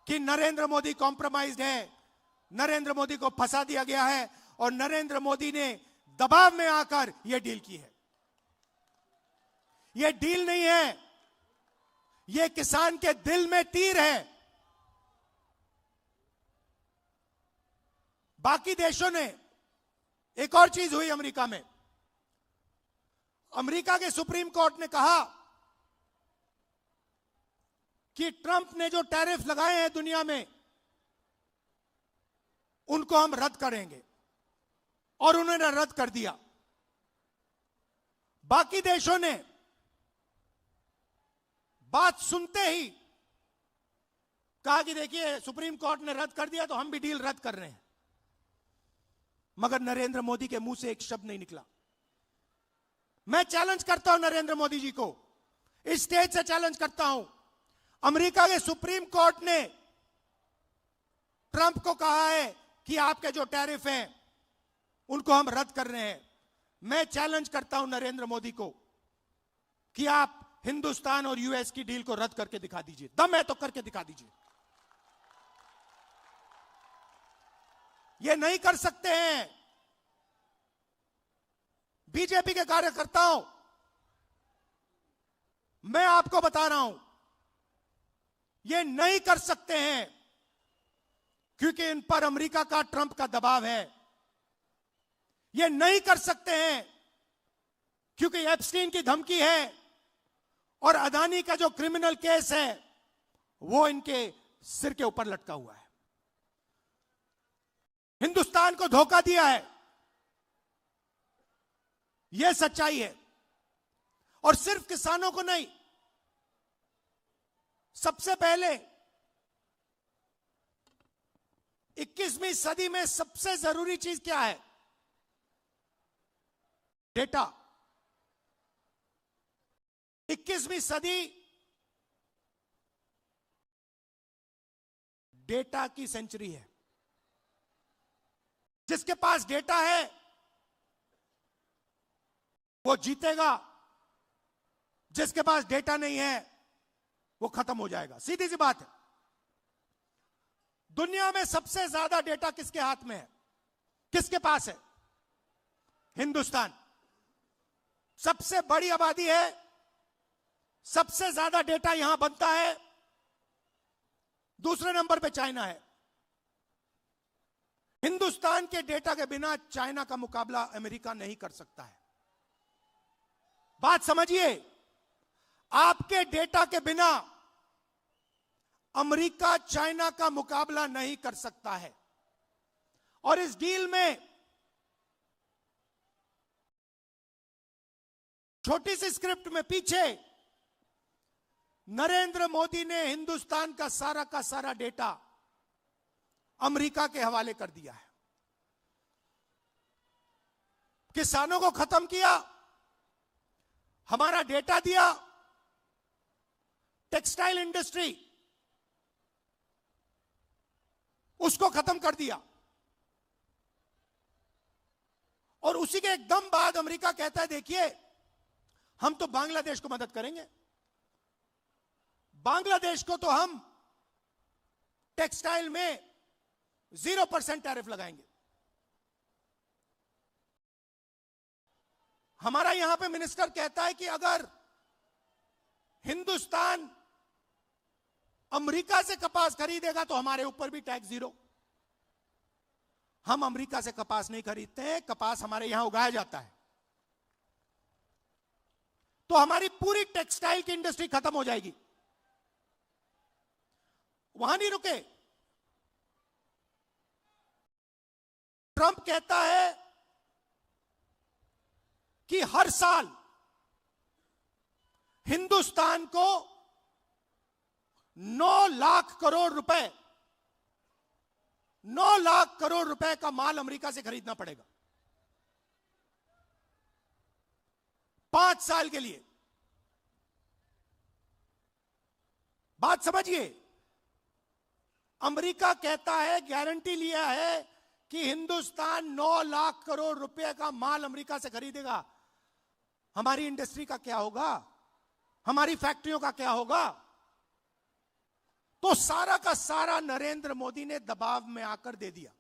कि नरेंद्र मोदी कॉम्प्रोमाइज्ड है, नरेंद्र मोदी को फंसा दिया गया है और नरेंद्र मोदी ने दबाव में आकर यह डील की है। यह डील नहीं है, यह किसान के दिल में तीर है। बाकी देशों ने, एक और चीज हुई अमेरिका में, अमेरिका के सुप्रीम कोर्ट ने कहा कि ट्रंप ने जो टैरिफ लगाए हैं दुनिया में उनको हम रद्द करेंगे, और उन्होंने रद्द कर दिया। बाकी देशों ने बात सुनते ही कहा कि देखिए सुप्रीम कोर्ट ने रद्द कर दिया तो हम भी डील रद्द कर रहे हैं। मगर नरेंद्र मोदी के मुंह से एक शब्द नहीं निकला। मैं चैलेंज करता हूं नरेंद्र मोदी जी को, इस स्टेज से चैलेंज करता हूं। अमेरिका के सुप्रीम कोर्ट ने ट्रंप को कहा है कि आपके जो टैरिफ हैं उनको हम रद्द कर रहे हैं। मैं चैलेंज करता हूं नरेंद्र मोदी को कि आप हिंदुस्तान और यूएस की डील को रद्द करके दिखा दीजिए। दम है तो करके दिखा दीजिए। ये नहीं कर सकते हैं। बीजेपी के कार्यकर्ताओं, मैं आपको बता रहा हूं, ये नहीं कर सकते हैं क्योंकि इन पर अमेरिका का, ट्रंप का दबाव है। ये नहीं कर सकते हैं क्योंकि एप्स्टीन की धमकी है और अदानी का जो क्रिमिनल केस है वो इनके सिर के ऊपर लटका हुआ है। हिंदुस्तान को धोखा दिया है, यह सच्चाई है। और सिर्फ किसानों को नहीं, सबसे पहले 21वीं सदी में सबसे जरूरी चीज क्या है? डेटा। 21वीं सदी डेटा की सेंचुरी है। जिसके पास डेटा है वो जीतेगा, जिसके पास डेटा नहीं है वो खत्म हो जाएगा। सीधी सी बात है। दुनिया में सबसे ज्यादा डेटा किसके हाथ में है? किसके पास है? हिंदुस्तान। सबसे बड़ी आबादी है, सबसे ज्यादा डेटा यहां बनता है। दूसरे नंबर पे चाइना है। हिंदुस्तान के डेटा के बिना चाइना का मुकाबला अमेरिका नहीं कर सकता है। बात समझिए, आपके डेटा के बिना अमेरिका चाइना का मुकाबला नहीं कर सकता है। और इस डील में छोटी सी स्क्रिप्ट में पीछे नरेंद्र मोदी ने हिंदुस्तान का सारा डेटा अमेरिका के हवाले कर दिया है। किसानों को खत्म किया, हमारा डेटा दिया, टेक्सटाइल इंडस्ट्री उसको खत्म कर दिया। और उसी के एकदम बाद अमेरिका कहता है देखिए हम तो बांग्लादेश को मदद करेंगे। बांग्लादेश को तो हम टेक्सटाइल में 0% टैरिफ लगाएंगे। हमारा यहां पे मिनिस्टर कहता है कि अगर हिंदुस्तान अमेरिका से कपास खरीदेगा तो हमारे ऊपर भी टैक्स 0। हम अमेरिका से कपास नहीं खरीदते हैं, कपास हमारे यहां उगाया जाता है। तो हमारी पूरी टेक्सटाइल की इंडस्ट्री खत्म हो जाएगी। वहां नहीं रुके। ट्रंप कहता है कि हर साल हिंदुस्तान को 9 लाख करोड़ रुपए 9 लाख करोड़ रुपए का माल अमेरिका से खरीदना पड़ेगा 5 साल के लिए। बात समझिए, अमेरिका कहता है, गारंटी लिया है कि हिंदुस्तान 9 लाख करोड़ रुपए का माल अमेरिका से खरीदेगा। हमारी इंडस्ट्री का क्या होगा? हमारी फैक्ट्रियों का क्या होगा? तो सारा का सारा नरेंद्र मोदी ने दबाव में आकर दे दिया।